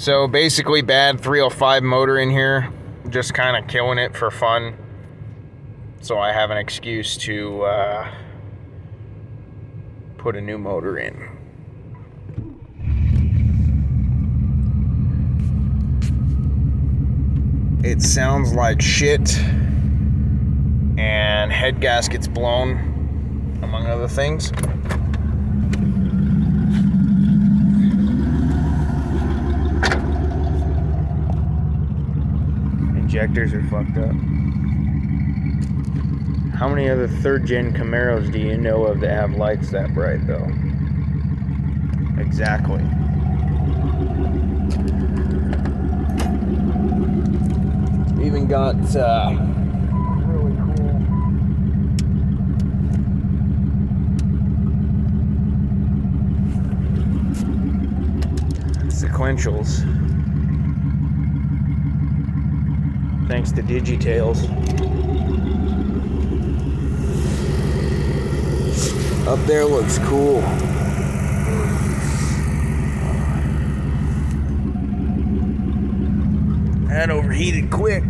So basically bad 305 motor in here, just kind of killing it for fun. So I have an excuse to put a new motor in. It sounds like shit, and head gasket's blown, among other things. Injectors are fucked up. How many other third gen Camaros do you know of that have lights that bright though? Exactly. Even got really cool sequentials. Thanks to Digitails. Up there looks cool. That overheated quick.